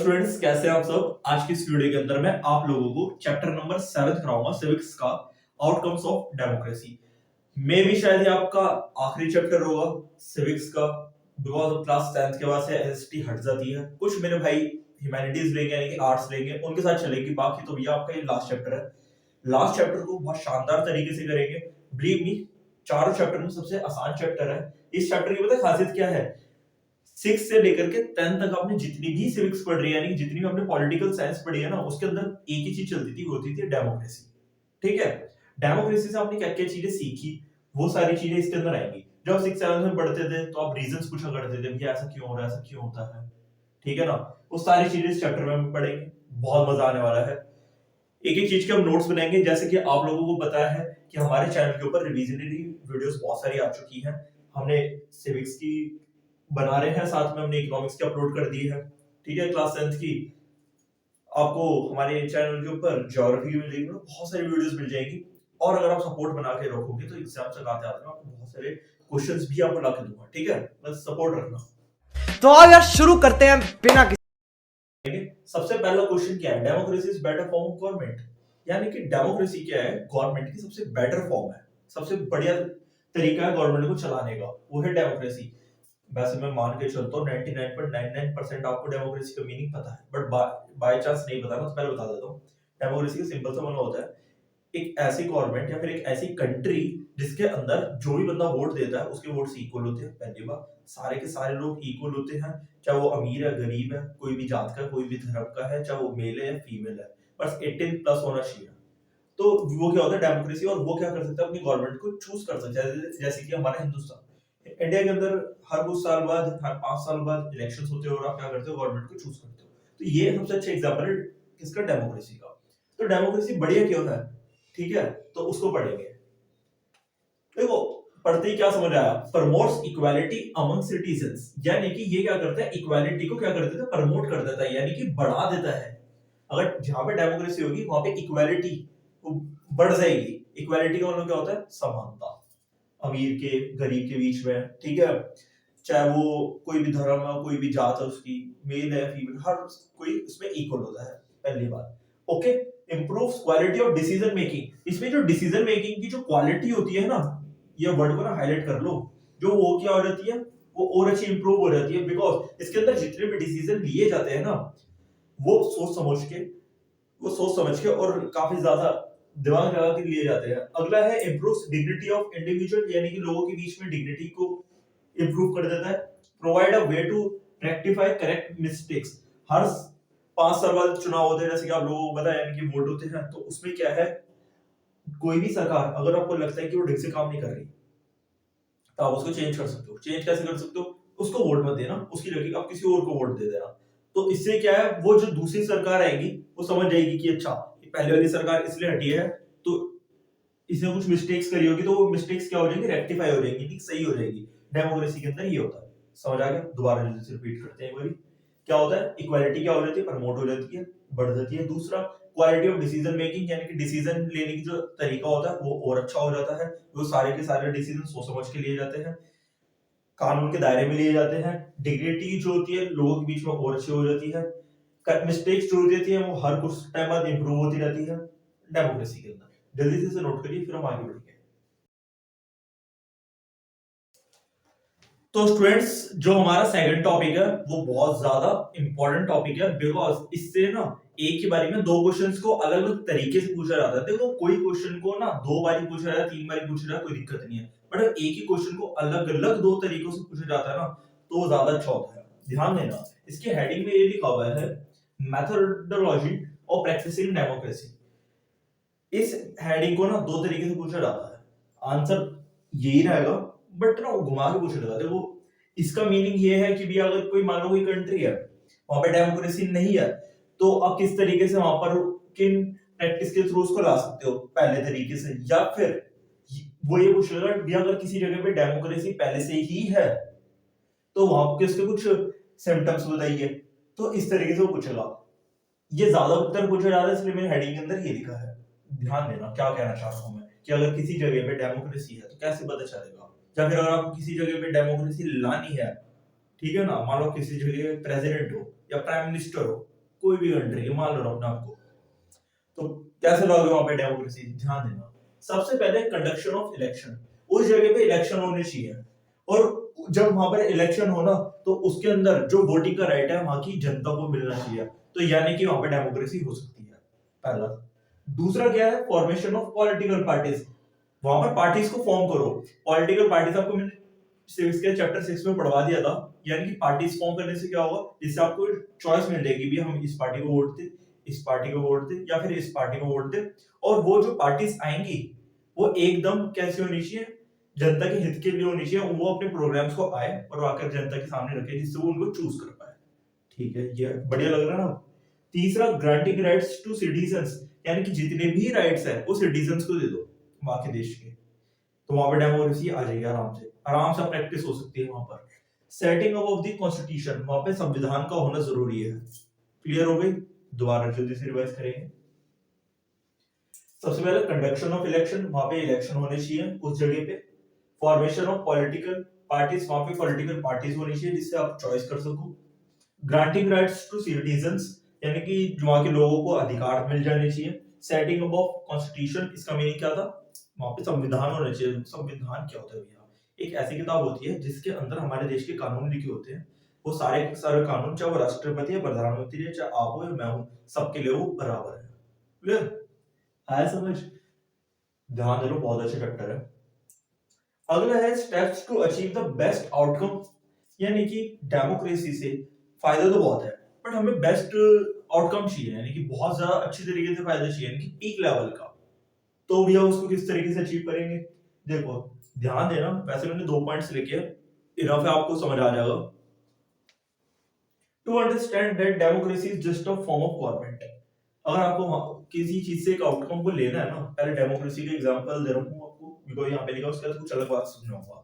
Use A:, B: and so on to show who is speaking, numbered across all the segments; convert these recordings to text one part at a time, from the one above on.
A: Students, कैसे हैं आप सब। आज की इस वीडियो के अंदर मैं आप लोगों को चैप्टर नंबर 7 कराऊंगा, सिविक्स का, आउटकम्स ऑफ डेमोक्रेसी। मे भी शायद ये आपका आखिरी चैप्टर होगा सिविक्स का, बिकॉज ऑफ क्लास 10th के बाद से एसटी हट जाती है। कुछ मेरे भाई ह्यूमैनिटीज लेंगे यानी कि आर्ट्स लेंगे, उनके साथ चलेगी, बाकी तो भैया आपका ये लास्ट चैप्टर है। लास्ट चैप्टर को बहुत शानदार तरीके से करेंगे, बिलीव मी। चारों चैप्टर में सबसे आसान चैप्टर है। इस चैप्टर की पता है खासियत क्या है? 6 से लेकर के 10 तक आपने जितनी भी सिविक्स पढ़ी है, यानी जितनी भी आपने पॉलिटिकल साइंस पढ़ी है ना, उसके अंदर एक ही चीज चलती थी, वो होती थी डेमोक्रेसी। ठीक है, डेमोक्रेसी से आपने क्या क्या चीजें सीखी, वो सारी चीजें इसके अंदर आएंगी। जब 6-7 में पढ़ते थे तो आप रीजंस पूछा करते थे कि ऐसा क्यों हो रहा है, ऐसा क्यों होता है। ठीक है ना, वो सारी चीजें इस चैप्टर में हम पढ़ेंगे। बहुत मजा आने वाला है। एक एक चीज के हम नोट्स बनाएंगे। जैसे कि आप लोगों को पता है कि हमारे चैनल के ऊपर रिविजनरी वीडियोस बहुत सारी आ चुकी हैं। हमने सिविक्स की बना रहे हैं, साथ में हमने इकोनॉमिक्स की अपलोड कर दी है। ठीक है, क्लास 10th की आपको हमारे चैनल के ऊपर ज्योग्राफी की मिल जाएगी, बहुत सारी वीडियोस मिल जाएगी। और अगर आप सपोर्ट बना के रखोगे तो एग्जाम तक आते आते आपको बहुत सारे क्वेश्चंस भी आपको ला के दूंगा। ठीक है, बस सपोर्ट रखना।
B: तो आओ यार शुरू करते हैं बिना
A: सबसे पहला क्वेश्चन क्या है? Democracy is better form of government, यानी कि डेमोक्रेसी क्या है? गवर्नमेंट की सबसे बेटर फॉर्म है, सबसे बढ़िया तरीका है गवर्नमेंट को चलाने का, वो है डेमोक्रेसी। वैसे मैं मान के चलता हूँ 99.99% आपको डेमोक्रेसी का मीनिंग पता है, बट बाय चांस नहीं पता ना, तो पहले बता देता हूँ। डेमोक्रेसी का सिंपल सा मतलब होता है एक ऐसी गवर्नमेंट या फिर एक ऐसी कंट्री जिसके अंदर जो भी बंदा वोट देता है उसके वोट्स इक्वल होते हैं। पहली बात, सारे के सारे लोग इक्वल होते हैं, चाहे वो अमीर है गरीब है, कोई भी जात का, कोई भी धर्म का है, चाहे वो मेल है या फीमेल है, बस 18 प्लस होना चाहिए। तो वो क्या होता है डेमोक्रेसी, और वो क्या कर सकता है अपनी गवर्नमेंट को चूज कर सकता है। जैसे कि हमारा हिंदुस्तान, इंडिया के अंदर हर कुछ साल बाद, हर 5 साल बाद इलेक्शंस होते हैं और आप क्या करते हो, गवर्नमेंट को चूज करते हो। तो ये सबसे अच्छा एग्जांपल है किसका? डेमोक्रेसी का। तो डेमोक्रेसी बढ़िया क्यों है? ठीक है, तो उसको पढ़ेंगे। देखो, पढ़ते ही क्या समझ आया? प्रमोट्स इक्वालिटी अमंग सिटीजंस, यानी कि ये क्या करता है? इक्वालिटी को क्या कर देता है? प्रमोट कर देता है, यानी कि बढ़ा देता है। अगर जहां पे डेमोक्रेसी होगी वहां पे इक्वालिटी बढ़ जाएगी। इक्वालिटी का मतलब क्या होता है? समानता, अमीर के गरीब के बीच में। ठीक है, चाहे वो कोई भी धर्म है, कोई भी जात है, उसकी मेल है फीमेल, हर कोई उसमें इक्वल होता है। पहली बात। Okay, improves quality of decision making. इसमें जो डिसीजन मेकिंग की जो क्वालिटी होती है ना, ये वर्ड को ना हाईलाइट कर लो, जो वो क्या हो जाती है, वो और अच्छी इंप्रूव हो जाती है। बिकॉज इसके अंदर जितने भी डिसीजन लिए जाते हैं ना, वो सोच समझ के और काफी ज्यादा दिमाग लगा के लिए जाते हैं। अगला है इंप्रूव्स डिग्निटी ऑफ इंडिविजुअल, यानी कि लोगों के बीच में डिग्निटी को इंप्रूव कर देता है। Provide a way to rectify correct mistakes. हर 5 साल बाद चुनाव होते हैं, जैसे कि आप लोगों को पता है, यानी कि वोट होते हैं। तो उसमें क्या है, कोई भी सरकार अगर आपको लगता है कि वो ढंग से काम नहीं कर रही, तो आप उसको चेंज कर सकते हो। चेंज कैसे कर सकते हो? उसको वोट मत देना, उसकी जगह आप किसी और को वोट दे देना। तो इससे क्या है, वो जो दूसरी सरकार आएगी वो समझ जाएगी कि अच्छा, ये पहले वाली सरकार इसलिए हटी है, तो इसने कुछ मिस्टेक्स करी होगी, तो वो मिस्टेक्स क्या हो जाएंगी? रेक्टिफाई हो जाएंगी, ठीक सही हो जाएगी। डेमोक्रेसी के अंदर ये होता है। समझ आ गया? दोबारा रिपीट करते हैं एक बार। क्या होता है? इक्वालिटी क्या हो जाती है? प्रमोट हो जाती है, बढ़ जाती है। दूसरा, क्वालिटी ऑफ डिसीजन मेकिंग, यानी कि डिसीजन लेने की जो तरीका होता है वो और अच्छा हो जाता है। वो सारे के सारे डिसीजन सोच समझ के लिए जाते हैं, कानून के दायरे में लिए जाते हैं। डिग्निटी जो होती है लोगों के बीच में और अच्छी हो जाती है। मिस्टेक्स जो होती है वो हर कुछ टाइम बाद इंप्रूव होती रहती है डेमोक्रेसी के अंदर। जल्दी से इसे नोट करिए, फिर हम आगे बढ़ेंगे। तो स्टूडेंट्स, जो हमारा सेकंड टॉपिक है वो बहुत ज्यादा इंपॉर्टेंट टॉपिक है, बिकॉज इससे ना एक ही बारी में दो क्वेश्चंस को अलग अलग तरीके से पूछा जाता है। देखो, कोई क्वेश्चन को ना 2 बारी पूछा जाए, 3 बारी पूछा जाए, कोई दिक्कत नहीं है, बट अगर एक ही क्वेश्चन को अलग अलग 2 तरीकों से पूछा जाता है ना, तो वो ज्यादा अच्छा होता है। ध्यान देना, इसके हेडिंग में ये लिखा हुआ है मेथोडोलॉजी ऑफ प्रैक्टिसिंग डेमोक्रेसी। इस हेडिंग को ना 2 तरीके से पूछा जाता है। आंसर यही रहेगा, बट ना वो घुमा के पूछा जाता है। देखो, इसका मीनिंग ये है कि भी अगर कोई, मान लो कोई कंट्री है, वहां पे डेमोक्रेसी नहीं है, तो आप किस तरीके से वहां पर किन प्रैक्टिस के थ्रू उसको ला सकते हो पहले तरीके से। या फिर वो ये पूछेगा भी अगर किसी जगह पे डेमोक्रेसी पहले से ही है, तो वहां के उसके कुछ सिम्टम्स बताइए। तो इस तरीके से वो पूछेगा। ये ज्यादा उत्तर पूछा जा रहा है, इसलिए मेरे हेडिंग के अंदर ये लिखा है। ध्यान देना क्या कहना चाह रहा हूं मैं, कि अगर किसी जगह पे डेमोक्रेसी है तो कैसे पता चलेगा। या फिर अगर आपको किसी जगह पे डेमोक्रेसी लानी है, ठीक है ना, मान लो किसी जगह प्रेसिडेंट हो या प्राइम मिनिस्टर हो, कोई भी कंट्री मान लो अपने आपको, तो कैसे लोगे वहां पे डेमोक्रेसी? ध्यान देना, सबसे पहले कंडक्शन ऑफ इलेक्शन, उस जगह पे इलेक्शन होने चाहिए, और जब वहां पर इलेक्शन हो ना, तो उसके अंदर जो वोटिंग का राइट है वहां की जनता को मिलना चाहिए, तो यानी कि वहां पे डेमोक्रेसी हो सकती है, पहला। दूसरा क्या है? फॉर्मेशन ऑफ पॉलिटिकल पार्टीज, वहां पर पार्टीज को फॉर्म करो। पॉलिटिकल पार्टीज आपको मैंने सिविक्स के चैप्टर 6 में पढ़वा दिया था, यानी कि पार्टीज फॉर्म करने से क्या होगा, जिससे आपको चॉइस मिल जाएगी भी हम इस पार्टी को वोट दे, इस पार्टी को वोट दे या फिर इस पार्टी को वोट दे, और वो जो पार्टीज आएंगी वो एकदम कैसी होनी चाहिए, जनता के हित के लिए होनी चाहिए, वो अपने प्रोग्राम्स को आए और आकर जनता के सामने रखे, जिससे वो उनको चूज कर पाए। ठीक है, ये बढ़िया लग रहा है ना? तीसरा, ग्रांटिंग राइट्स टू सिटीजंस, यानी कि जितने भी राइट्स है वो सिटीजंस को दे दो वहां के देश के, तो वहां पर डेमोक्रेसी आ जाएगी आराम से प्रैक्टिस हो सकती है वहां पर। Setting up of the constitution, वहां पे संविधान का होना जरूरी है। क्लियर हो गई? दोबारा जल्दी से रिवाइज करेंगे। सबसे पहले कंडक्शन ऑफ इलेक्शन, वहां पे इलेक्शन होने चाहिए उस जगह पे। फॉर्मेशन ऑफ पॉलिटिकल पार्टीज, वहां पे पॉलिटिकल पार्टीज होनी चाहिए जिससे आप चॉइस कर सको। ग्रांटिंग राइट्स टू सिटीजंस, यानी कि वहां के लोगों को अधिकार मिल जाने चाहिए। सेटिंग अप ऑफ कॉन्स्टिट्यूशन, इसका मीनिंग क्या था? वहां पे संविधान होना चाहिए। संविधान क्या होता है भैया? एक ऐसी किताब होती है जिसके अंदर हमारे देश के कानून लिखे होते हैं, वो सारे के सारे कानून, चाहे वो राष्ट्रपति या प्रधानमंत्री है, चाहे आप हो या मैं हूं, सबके लिए वो बराबर है। क्लियर? आया समझ? ध्यान दे लो, बहुत अच्छे चैप्टर है। अगला है steps to achieve the best outcome, यानी कि डेमोक्रेसी से फायदा तो बहुत है, बट हमें बेस्ट आउटकम चाहिए, यानी कि बहुत ज्यादा अच्छी तरीके से फायदा चाहिए, यानी कि पीक लेवल का। तो भैया उसको किस तरीके से अचीव करेंगे? देखो, ध्यान देना, वैसे मैंने 2 पॉइंट्स लिखे हैं, इनफ है, आपको समझ आ जाएगा। To understand that democracy is just a form of government, अगर आपको किसी चीज से एक आउटकम को लेना है ना, पहले डेमोक्रेसी का एग्जांपल दे रहा हूं आपको, बिकॉज़ यहां पे लिखा है, उसके बाद कुछ अलग बात समझाऊंगा।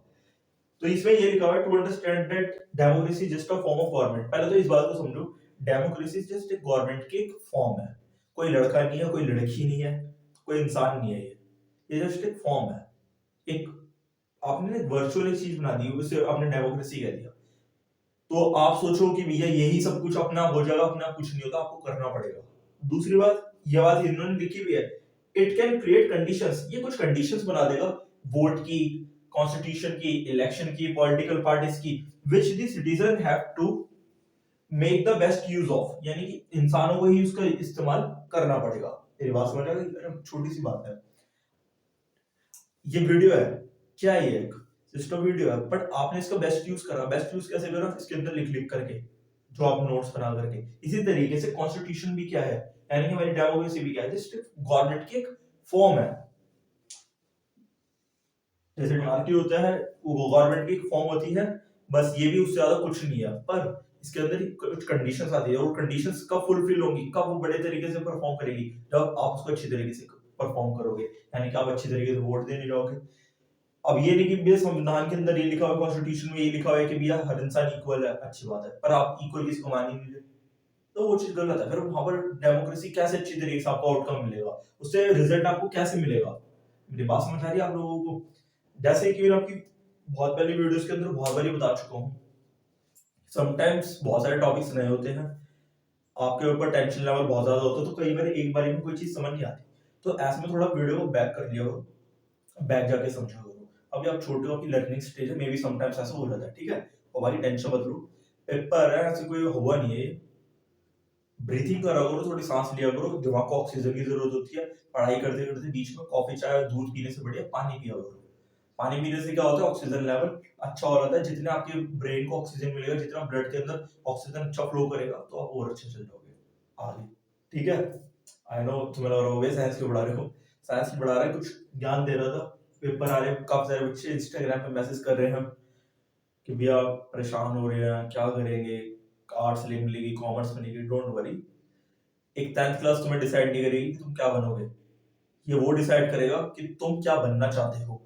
A: तो इसमें ये लिखा हुआ है, to understand that democracy is just a form of government. पहले तो इस बात को समझो, डेमोक्रेसी जस्ट एक गवर्नमेंट की एक फॉर्म है, कोई लड़का नहीं है, कोई लड़की नहीं है, कोई इंसान नहीं है, ये जस्ट एक फॉर्म है। एक आपने वर्चुअल चीज बना दी, उसे आपने डेमोक्रेसी कह दिया, तो आप सोचो कि भैया यही सब कुछ अपना हो जाएगा, अपना कुछ नहीं होता, आपको करना पड़ेगा। दूसरी बात, ये बात इन्होंने लिखी भी है, इट कैन क्रिएट कंडीशंस, ये कुछ कंडीशंस बना देगा, वोट की, कॉन्स्टिट्यूशन की, इलेक्शन की, पॉलिटिकल पार्टीज की, which the citizen have to make the best use of, यानी कि इंसानों को ही उसका इस्तेमाल करना पड़ेगा। ये बात समझ आ गई? छोटी सी बात है, ये वीडियो है क्या, ये एक सिस्टम वीडियो है, बट आपने इसका बेस्ट यूज करा। बेस्ट यूज कैसे करा? इसके अंदर लिख लिख करके, जो आप नोट्स बना करके। इसी तरीके से कॉन्स्टिट्यूशन भी क्या है, यानी कि हमारी डेमोक्रेसी भी क्या है, जस्ट गवर्नमेंट की एक फॉर्म है। जैसे डीआरटी होता है, वो गवर्नमेंट की एक फॉर्म होती है, बस ये भी उससे ज्यादा कुछ नहीं है, पर इसके अंदर कुछ कंडीशंस आती है, और कंडीशंस कब फुलफिल होंगी, कब वो बड़े तरीके से परफॉर्म करेगी, जब आप उसको अच्छी तरीके से परफॉर्म करोगे, यानी कि आप अच्छी तरीके से वोट देने जाओगे। अब ये नहीं कि भैया संविधान के अंदर ये लिखा हुआ, कॉन्स्टिट्यूशन में ये लिखा हुआ है कि भैया हर इंसान इक्वल है, अच्छी बात है, पर आप इक्वल किसी को मान ही नहीं रहे, तो वो चीज गलत है। फिर वहां पर डेमोक्रेसी कैसे अच्छी तरीके से आपको आउटकम मिलेगा, उससे रिजल्ट आपको कैसे मिलेगा? मेरी बात समझ आ रही है आप लोगों को? जैसे कि मैं आपकी बहुत पहले वीडियोस के अंदर बहुत बारी बता चुका हूँ, समटाइम्स बहुत सारे टॉपिक्स नए होते हैं, आपके ऊपर टेंशन लेवल बहुत ज्यादा होता है, तो कई बार एक बारी में कोई चीज समझ नहीं आती, तो ऐसे में थोड़ा वीडियो को बैक कर लिया करो, बैक जाके समझा करो। अभी आप छोटे हो, आपकी लर्निंग स्टेज है, मे बी समटाइम्स ऐसा हो जाता है, ठीक है, हमारी टेंशन मत लो, पेपर है, ऐसे कोई हुआ नहीं है। ब्रीथिंग करा करो, थोड़ी सांस लिया करो, दिमाग को ऑक्सीजन की जरूरत होती है। पढ़ाई करते करते बीच में कॉफी चाय दूध पीने से बढ़िया पानी पिया करो। पानी पीने से क्या होता है, ऑक्सीजन लेवल अच्छा हो जाता है, जितने आपके ब्रेन को ऑक्सीजन मिलेगा, जितना ब्लड के अंदर ऑक्सीजन अच्छा फ्लो करेगा, तो आप और अच्छे चल जाओगे आगे। ठीक है, आई नो तुम्हें लग रहा होगा साइंस क्यों पढ़ा रहे हो, साइंस की पढ़ा रहा है, कुछ ज्ञान दे रहा था। पेपर आ रहे हैं, काफी सारे बच्चे इंस्टाग्राम पे मैसेज कर रहे हैं कि भैया परेशान हो रहे हैं, क्या करेंगे, आर्ट्स ले मिलेगी, कॉमर्स मिलेगी। डोंट वरी, एक 10th क्लास तुम्हें डिसाइड नहीं करेगी कि तुम क्या बनोगे, ये वो डिसाइड करेगा कि तुम क्या बनना चाहते हो।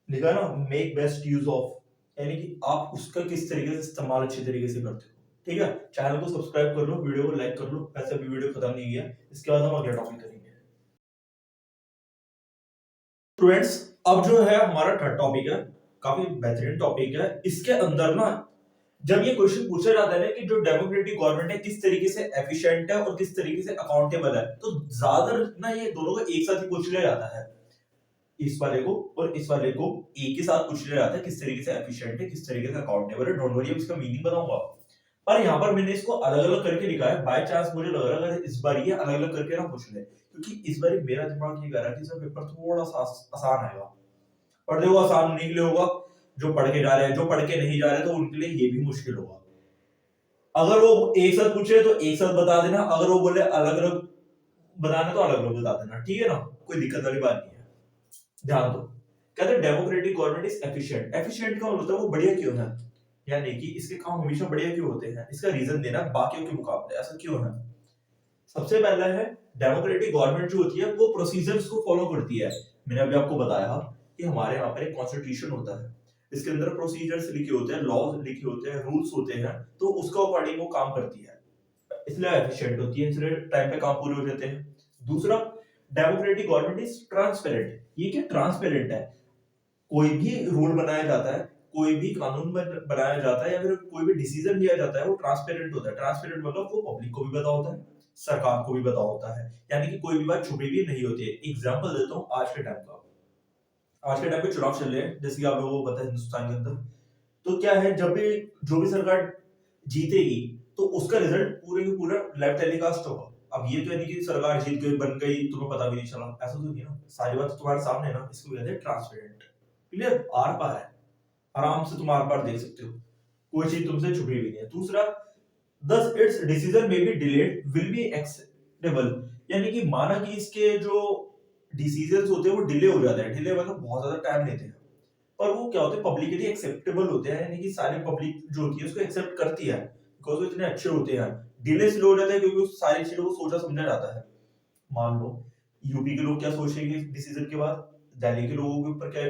A: लिखा ना, मेक बेस्ट यूज ऑफ, यानी कि आप उसका किस तरीके से इस्तेमाल अच्छे तरीके से करते हो। ठीक है, चैनल को सब्सक्राइब कर लो, वीडियो को लाइक कर लो, वैसे अभी वीडियो खत्म नहीं हुआ है, इसके बाद हम अगला टॉपिक करेंगे। स्टूडेंट्स, अब जो है हमारा थर्ड टॉपिक है, काफी बेहतरीन टॉपिक है। इसके अंदर ना जब ये क्वेश्चन पूछा जाता है ना कि जो डेमोक्रेटिक गवर्नमेंट है किस तरीके से एफिशिएंट है और किस तरीके से अकाउंटेबल है, तो ज्यादातर ना ये दोनों को एक साथ ही पूछ लिया जाता है। इस वाले को और इस वाले को एक ही साथ पूछ लिया जाता है, किस तरीके से एफिशिएंट है, किस तरीके से अकाउंटेबल है। डोंट वरी, अब इसका मीनिंग बताऊंगा। पर यहाँ पर मैंने इसको अलग अलग करके लिखा है। बाय चांस मुझे लग रहा है अगर इस बार ये अलग अलग करके ना पूछ ले, क्योंकि इस बार मेरा दिमाग ये कह रहा है कि इसका पेपर थोड़ा सा आसान आएगा। और देखो, आसान उन्हीं के लिए होगा जो पढ़ के जा रहे हैं, जो पढ़ के नहीं जा रहे तो उनके लिए ये भी मुश्किल होगा। अगर वो एक साथ पूछे तो एक साथ बता देना, अगर वो बोले अलग अलग बताना तो अलग अलग बता देना, ठीक है ना, कोई दिक्कत वाली बात नहीं है। ध्यान दो, कहते हैं democratic government is efficient. Efficient का मतलब वो बढ़िया क्यों है, यानी कि इसके काम हमेशा बढ़िया क्यों होते हैं, इसका रीजन देना बाकियों के मुकाबले, ऐसा क्यों है। सबसे पहला है, डेमोक्रेटिक गवर्नमेंट जो होती है वो प्रोसीजर्स को फॉलो करती है। मैंने अभी आपको बताया कि हमारे यहाँ पर एक कॉन्स्टिट्यूशन होता है, इसके अंदर प्रोसीजर्स लिखे होते हैं, लॉज लिखे होते हैं, रूल्स होते हैं, तो उसका अकॉर्डिंग वो काम करती है, इसलिए एफिशिएंट होती है, इसलिए टाइम पे काम पूरे हो जाते हैं। दूसरा, डेमोक्रेटिक गवर्नमेंट इज ट्रांसपेरेंट। ये क्या ट्रांसपेरेंट है, कोई भी रूल बनाया जाता है, कोई भी कानून बनाया जाता है या फिर कोई भी डिसीजन लिया जाता है, वो ट्रांसपेरेंट होता है। ट्रांसपेरेंट मतलब वो पब्लिक को भी पता होता है, सरकार को भी पता होता है, यानी कि कोई भी बात छुपी हुई नहीं होती है। एग्जाम्पल देता हूँ आज के टाइम का। आज के टाइम पे चुनाव चल रहे हैं, जैसे कि आप लोगों को पता है हिंदुस्तान के अंदर। तो क्या है, जब भी जो भी सरकार जीतेगी तो उसका रिजल्ट पूरे का पूरा लाइव टेलीकास्ट होगा। अब ये तो नहीं कि सरकार जीत गई, बन गई, तुम्हें पता भी नहीं चला, ऐसा तो नहीं ना, सारी बात तुम्हारे सामने है ना, इसको कहते हैं ट्रांसपेरेंट। क्लियर, आर पार है, आराम से तुम आर पार देख सकते हो, कोई चीज तुमसे छुपी हुई नहीं है। दूसरा, दस it's decision may be delayed will be acceptable, यानी कि माना कि इसके जो डिसीजंस होते हैं वो डिले हो जाते हैं, डिले मतलब बहुत ज्यादा टाइम लेते हैं, पर वो क्या होते हैं, पब्लिक के लिए एक्सेप्टेबल होते हैं, यानी कि सारी पब्लिक जो होती है उसको एक्सेप्ट करती है, बिकॉज वो इतने अच्छे होते हैं। डिले इसलिए हो जाता है क्योंकि उस सारी चीजों को सोचा समझा जाता है। मान लो यूपी के लोग क्या सोचेंगे डिसीजन के बाद, दिल्ली के लोगों के ऊपर क्या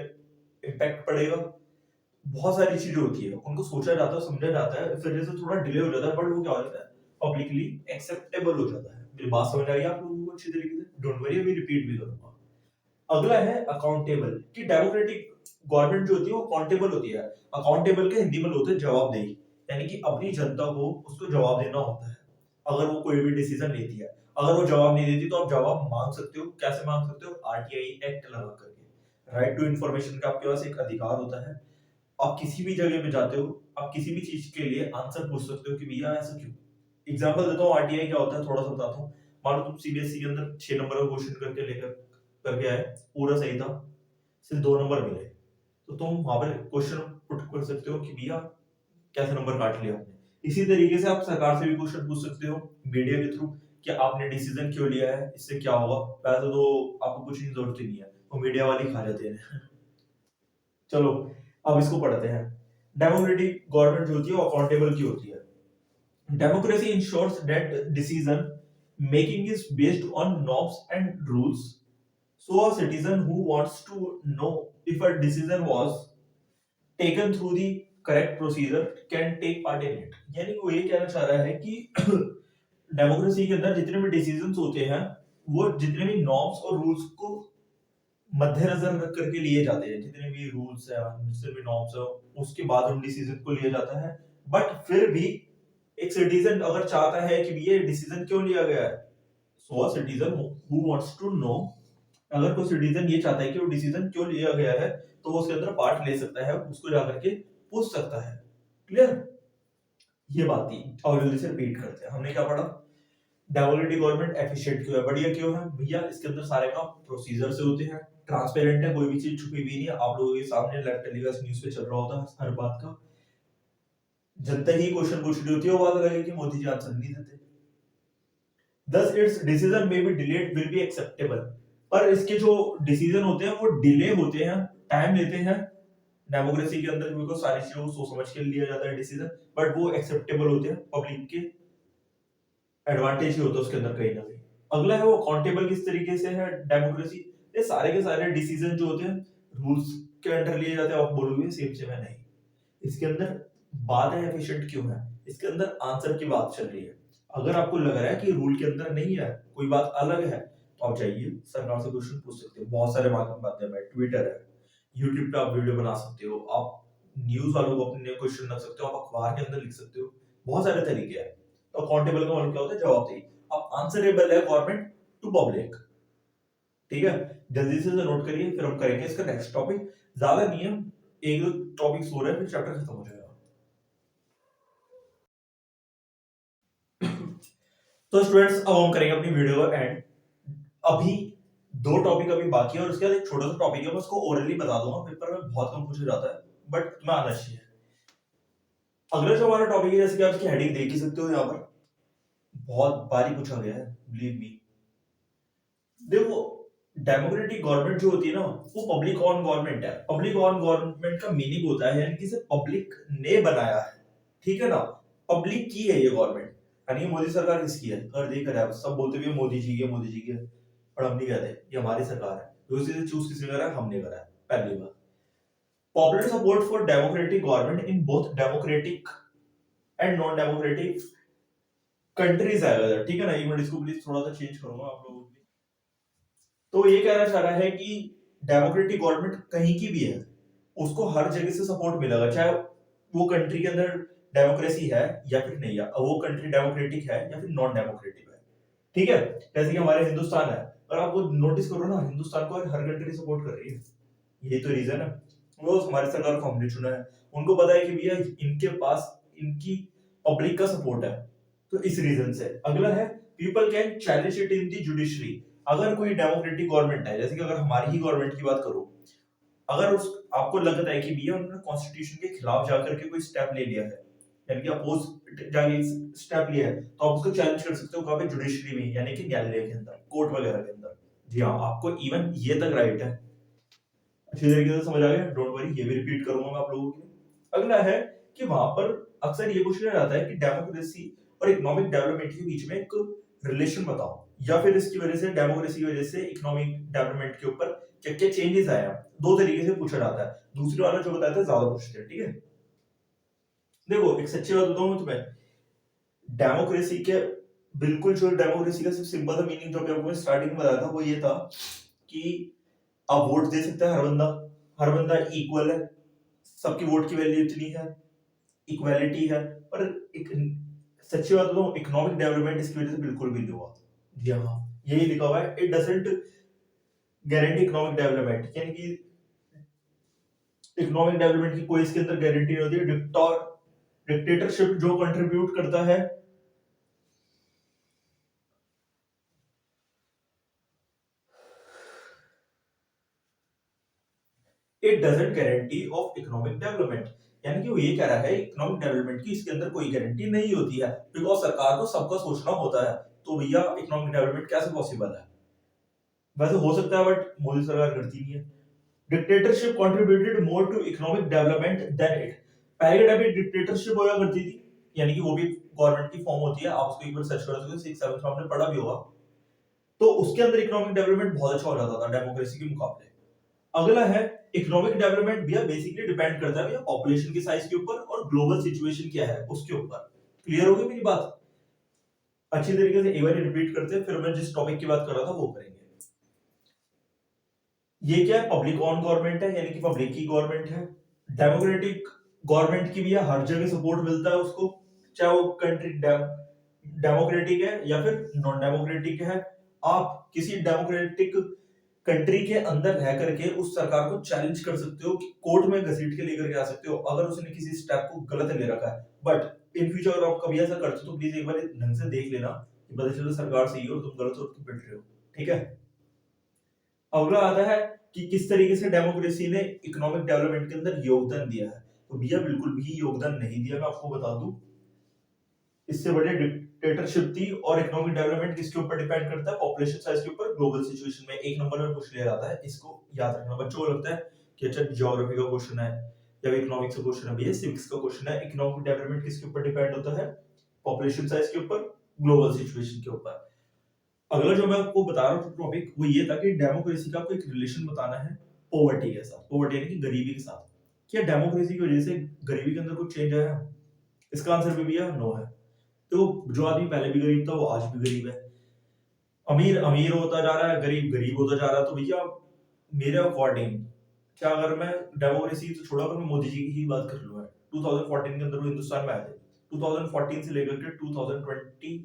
A: इम्पैक्ट पड़ेगा, बहुत सारी चीजें होती है, उनको सोचा जाता है, समझा जाता है, इस वजह से थोड़ा डिले हो जाता है, बट वो क्या हो जाता है, पब्लिकली एक्सेप्टेबल हो जाता है। मेरी बात समझ आई आप लोगों को अच्छी तरीके से? डोंट वरी, अभी रिपीट भी करूंगा। अगला है अकाउंटेबल, कि डेमोक्रेटिक गवर्नमेंट जो होती है वो अकाउंटेबल होती है। अकाउंटेबल के हिंदी में होते हैं जवाबदेही, यानी कि अपनी जनता को उसको जवाब देना होता है अगर वो कोई भी डिसीजन लेती है। अगर वो जवाब नहीं देती तो आप जवाब मांग सकते हो। कैसे मांग सकते हो? आरटीआई एक्ट लगा करके, राइट टू इन्फॉर्मेशन का आपके पास एक अधिकार होता है। आप किसी भी जगह पे जाते हो, आप किसी भी चीज के लिए आंसर पूछ सकते हो कि भैया ऐसा क्यों। एग्जांपल देता हूँ, आरटीआई क्या होता है थोड़ा सा बताता हूँ। मान लो तुम सीबीएसई के अंदर 6 नंबर का क्वेश्चन करके लेकर करके आए, पूरा सही था, सिर्फ 2 नंबर मिले, तो तुम वहां पर क्वेश्चन पुट कर सकते हो कि भैया कैसे नंबर काट लिया आपने। इसी तरीके से आप सरकार से भी क्वेश्चन पूछ सकते हो मीडिया के थ्रू कि आपने डिसीजन क्यों लिया है, इससे क्या होगा। वैसे तो आपको कुछ की जरूरत ही नहीं है, वो मीडिया वाले खा जाते हैं। चलो, अब इसको पढ़ते हैं। डेमोक्रेटिक गवर्नमेंट जो होती है वो अकाउंटेबल की होती है। Democracy ensures that decision making is based on norms and rules. So a citizen who wants to know if a decision was taken through the correct procedure can take part in it. यानी कि वो ये कहना चाह रहा है कि democracy के अंदर जितने भी डिसीजंस होते हैं वो जितने भी नॉर्म्स और रूल्स को मद्देनजर रख करके लिए जाते हैं। जितने भी रूल्स है, जितने भी नॉर्म्स है, उसके बाद उन डिसीजन को लिया जाता है। बट फिर भी एक सिटीजन अगर चाहता है कि ये डिसीजन क्यों लिया गया है, so a citizen who wants to know, अगर कोई सिटीजन ये चाहता है कि वो डिसीजन क्यों लिया गया है तो वो उसके अंदर पार्ट ले सकता है, उसको जाकर के पूछ सकता है। क्लियर, ये बात थी। और जल्दी से रिपीट करते हैं, हमने क्या पढ़ा? डेमोक्रेटिक गवर्नमेंट एफिशिएंट क्यों है, बढ़िया क्यों है भैया? इसके अंदर सारे काम प्रोसीजर से होते हैं, ट्रांसपेरेंट है, कोई भी चीज छुपी हुई नहीं है, आप लोगों के सामने लाइव टेलीकास्ट न्यूज़ पे चल रहा होता है हर बात का। जनता ही क्वेश्चन पूछ रही होती है, वो बात अलग है कि मोदी जी आंसर नहीं देते। Thus its decision may be delayed will be acceptable, पर इसके जो डिसीजन होते हैं वो डिले होते हैं, टाइम लेते हैं डेमोक्रेसी के अंदर, बिकॉज सारी चीजों को सोच समझ के लिया जाता है डिसीजन, बट वो एक्सेप्टेबल होते हैं, पब्लिक के एडवांटेज ही होता है उसके अंदर कहीं ना कहीं। अगला है वो अकाउंटेबल किस तरीके से है डेमोक्रेसी। ये सारे के सारे डिसीजन जो होते हैं रूल्स के अंडर लिए जाते हैं। आप बोलोगे सेम सेम है, नहीं, इसके अंदर बात है एफिशिएंट क्यों है, इसके अंदर आंसर की बात चल रही है। अगर आपको लग रहा है कि रूल के अंदर नहीं है, कोई बात अलग है, तो आप जाइए सरकार से क्वेश्चन पूछ सकते हो। बहुत सारे माध्यम है, ट्विटर है, यूट्यूब पे आप वीडियो बना सकते हो, आप न्यूज वालों को अपने क्वेश्चन रख सकते हो, आप अखबार के अंदर लिख सकते हो, बहुत सारे तरीके हैं। तो अकाउंटेबल का मतलब क्या होता है, जवाबदेही। अब आंसरेबल है गवर्नमेंट टू पब्लिक। ठीक है, जल्दी से नोट करिए, फिर हम करेंगे इसका नेक्स्ट टॉपिक। ज्यादा नहीं है, एक दो टॉपिक्स हो रहे हैं, फिर चैप्टर खत्म हो जाएगा। तो स्टूडेंट्स, अब हम करेंगे अपनी वीडियो का एंड। अभी दो टॉपिक अभी बाकी है और उसके बाद एक छोटा सा टॉपिक है, मैं उसको ओरली बता दूंगा, पेपर में बहुत कम पूछा जाता है, बट तुम्हें आना चाहिए। अगला जो हमारा टॉपिक है, जैसे कि आप इसकी हेडिंग देख ही सकते हो, यहाँ पर बहुत बारी पूछा गया है, बिलीव मी। देखो, डेमोक्रेटिक गवर्नमेंट जो होती है ना, वो पब्लिक ऑन गवर्नमेंट है। पब्लिक ऑन गवर्नमेंट का मीनिंग होता है यानी कि इसे पब्लिक ने बनाया है, ठीक है ना, पब्लिक की है ये गवर्नमेंट। यानी मोदी सरकार किसकी है, अगर देख रहे हैं सब बोलते भी मोदी जी की, मोदी जी की, पर हम नहीं कहते ये हमारी सरकार है। तो इसे चूज किसने करा है, हमने करा है, पहली बार। Popular support for democratic government in both democratic and non democratic countries है, ठीक है ना। एक मिनट, इसको प्लीज थोड़ा सा चेंज करूंगा आप लोगों के लिए। तो ये कहना चाह रहा है कि डेमोक्रेटिक गवर्नमेंट कहीं की भी है, उसको हर जगह से सपोर्ट मिलेगा, चाहे वो कंट्री के अंदर डेमोक्रेसी है या फिर नहीं है, वो कंट्री डेमोक्रेटिक है या फिर नॉन डेमोक्रेटिक है, ठीक है। जैसे कि हमारे हिंदुस्तान है, और आप वो नोटिस करो ना, हिंदुस्तान को हर कंट्री सपोर्ट कर रही है, यही तो रीजन है। वो हमारी सरकार को हमने चुना है, उनको पता है कि भैया इनके पास इनकी पब्लिक का सपोर्ट है, तो इस रीजन से। अगला है, people can challenge it in the judiciary. अगर कोई डेमोक्रेटिक गवर्नमेंट है, जैसे कि अगर हमारी ही गवर्नमेंट की बात करो, अगर उस आपको लगता है कि भैया उन्होंने कॉन्स्टिट्यूशन के खिलाफ जाकर के कोई स्टेप ले लिया है, यानी कि अपोज जाके स्टेप लिया है, तो आप उसको चैलेंज कर सकते हो कहाँ पे, जुडिशरी में, यानी कि न्यायालय के अंदर, कोर्ट वगैरह के अंदर। जी हाँ, आपको इवन ये तक राइट है। अच्छी तरीके से समझ आ गया, डोंट वरी, ये भी रिपीट करूंगा मैं आप लोगों के लिए। अगला है कि वहां पर अक्सर ये पूछा जाता है कि डेमोक्रेसी और इकोनॉमिक डेवलपमेंट के बीच में एक रिलेशन बताओ, या फिर इसकी वजह से, डेमोक्रेसी की वजह से इकोनॉमिक डेवलपमेंट के ऊपर क्या क्या चेंजेस आए हैं। दो तरीके से पूछा जाता है, दूसरी वाला जो बताया था ज्यादा पूछते हैं, ठीक है। देखो, एक सच्ची बात बताऊं तुम्हें, डेमोक्रेसी के बिल्कुल, जो डेमोक्रेसी का सबसे सिंपल सा मीनिंग जो अभी आपको स्टार्टिंग में बताया था, वो ये था कि आप वोट दे सकते हैं, हर बंदा इक्वल है, सबकी वोट की वैल्यू इतनी है, इक्वालिटी है। पर एक सच्ची बात बताऊं, इकोनॉमिक डेवलपमेंट इसकी वजह से बिल्कुल भी नहीं हुआ। जी हाँ, यही लिखा हुआ है, it doesn't guarantee economic development, यानी कि इकोनॉमिक डेवलपमेंट की कोई इसके अंदर गारंटी नहीं होती है। डिक्टेटरशिप जो कंट्रीब्यूट करता है, it doesn't guarantee of economic development, यानी कि वो ये कह रहा है इकोनॉमिक डेवलपमेंट की इसके अंदर कोई गारंटी नहीं होती है, बिकॉज सरकार को सबका सोचना होता है। तो भैया इकोनॉमिक डेवलपमेंट कैसे पॉसिबल है, वैसे हो सकता है बट मोदी सरकार करती नहीं है। Dictatorship contributed more to economic development than it. पहले के टाइम में डिक्टेटरशिप होया करती थी, यानी कि वो भी गवर्नमेंट की फॉर्म होती है, आप उसको एक बार सर्च कर सकते हो, 6 7 में आपने पढ़ा भी होगा। तो उसके अंदर इकोनॉमिक डेवलपमेंट बहुत अच्छा हो जाता था डेमोक्रेसी के मुकाबले। अगला है, इकोनॉमिक डेवलपमेंट भैया बेसिकली डिपेंड करता है भैया पॉपुलेशन के साइज के ऊपर और ग्लोबल सिचुएशन क्या है उसके ऊपर। क्लियर हो गई मेरी बात? अच्छी तरीके से एक बार रिपीट करते हैं, फिर मैं जिस टॉपिक की बात कर रहा था वो करेंगे। ये क्या है, पब्लिक ऑन गवर्नमेंट है, यानी कि पब्लिक की गवर्नमेंट है। डेमोक्रेटिक गवर्नमेंट की भी हर जगह सपोर्ट मिलता है उसको, चाहे वो कंट्री डेमोक्रेटिक है या फिर नॉन डेमोक्रेटिक है। आप किसी डेमोक्रेटिक कंट्री के अंदर रह करके उस सरकार को चैलेंज कर सकते हो, कि कोर्ट में घसीट के लेकर के आ सकते हो अगर उसने किसी स्टेप को गलत ले रखा है। बट इन फ्यूचर अगर आप कभी ऐसा करते हो तो प्लीज एक बार ढंग से देख लेना कि पता चले सरकार सही हो और तुम गलत हो तो पिट रहे हो, ठीक है। अगला आता है कि किस तरीके से डेमोक्रेसी ने इकोनॉमिक डेवलपमेंट के अंदर योगदान दिया है। तो भैया बिल्कुल भी योगदान नहीं दिया, मैं आपको बता दूं। इससे बड़े डिक्टेटरशिप थी, और इकोनॉमिक डेवलपमेंट किसके ऊपर डिपेंड करता है, पॉपुलेशन साइज के ऊपर, ग्लोबल सिचुएशन में। एक नंबर में पूछ लिया जाता है, इसको याद रखना। बच्चों को लगता है कि अच्छा ज्योग्राफी का क्वेश्चन है या इकोनॉमिक्स का क्वेश्चन है, भैया सिविक्स का क्वेश्चन है। इकोनॉमिक डेवलपमेंट किसके ऊपर डिपेंड होता है, पॉपुलेशन साइज के ऊपर, ग्लोबल सिचुएशन के ऊपर। अगला जो मैं आपको बता रहा हूँ टॉपिक, वो ये था कि डेमोक्रेसी का कोई एक रिलेशन बताना है पॉवर्टी के साथ, पॉवर्टी यानी कि गरीबी के साथ। क्या डेमोक्रेसी की वजह से गरीबी के अंदर कुछ चेंज आया? इसका आंसर भी भैया नो है। तो जो आदमी पहले भी गरीब था वो आज भी गरीब है, अमीर अमीर होता जा रहा है, गरीब गरीब होता जा रहा है। तो भैया मेरे अकॉर्डिंग, क्या अगर मैं डेमोक्रेसी तो छोड़ो, अगर मैं मोदी जी की ही बात कर लूँ, 2014 के अंदर वो हिंदुस्तान में आए थे, 2014 से लेकर के 2022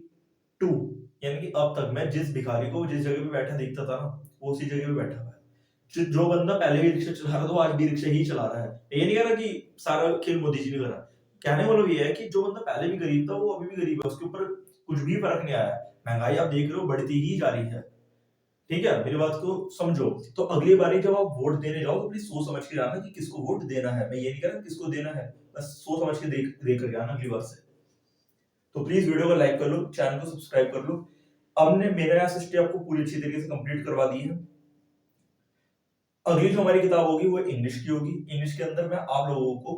A: यानी कि अब तक मैं जिस भिखारी को जिस जगह पे बैठा देखता था ना, वो उसी जगह पे बैठा हुआ है। जो बंदा पहले भी रिक्शा चला रहा था वो आज भी रिक्शा ही चला रहा है। ये नहीं कह रहा कि सारा खेल मोदी जी ने करा। कहने का मतलब ये है कि जो बंदा पहले भी गरीब था वो अभी भी गरीब है, उसके ऊपर कुछ भी फर्क नहीं आया। महंगाई आप देख रहे हो बढ़ती ही जा रही है। ठीक है, मेरी बात को समझो। तो अगली बारी जब आप वोट देने जाओ तो प्लीज सोच समझ के जाना कि किसको वोट देना है। मैं ये नहीं कह रहा किसको देना है, बस सोच समझ के दे करके आना अगली बार से। तो प्लीज वीडियो को लाइक कर लो, चैनल को सब्सक्राइब कर लो। हमने मेरा असिस्ट आपको पूरी अच्छी तरीके से कंप्लीट करवा दी है। अगली जो हमारी किताब होगी वो इंग्लिश की होगी। इंग्लिश के अंदर मैं आप लोगों को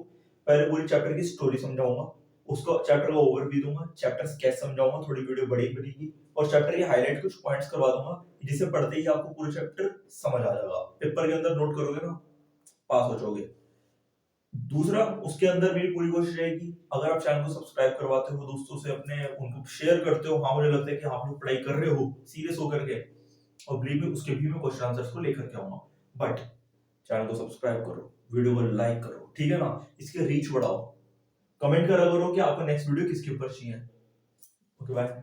A: पहले पूरी चैप्टर की स्टोरी समझाऊंगा, उसको चैप्टर का ओवरव्यू दूंगा, चैप्टर स्केच समझाऊंगा, थोड़ी वीडियो बड़ी बनेगी और चैप्टर के हाईलाइट कुछ पॉइंट्स करवा दूंगा, जिसे पढ़ते ही आपको पूरा चैप्टर समझ आ जाएगा। पेपर के अंदर नोट करोगे ना, पास हो जाओगे। दूसरा, उसके अंदर मेरी पूरी कोशिश रहेगी, अगर आप चैनल को सब्सक्राइब करवाते हो, दोस्तों से अपने उनको शेयर करते हो, हाँ मुझे लगता है कि आप लोग पढ़ाई कर रहे हो सीरियस होकर के, और बिलीव मी उसके भी मैं क्वेश्चन आंसर्स को लेकर के आऊंगा। बट चैनल को सब्सक्राइब करो, वीडियो को लाइक करो, ठीक है ना, इसके रीच बढ़ाओ, कमेंट करा करो कि आपको नेक्स्ट वीडियो किसके ऊपर चाहिए। Okay bye.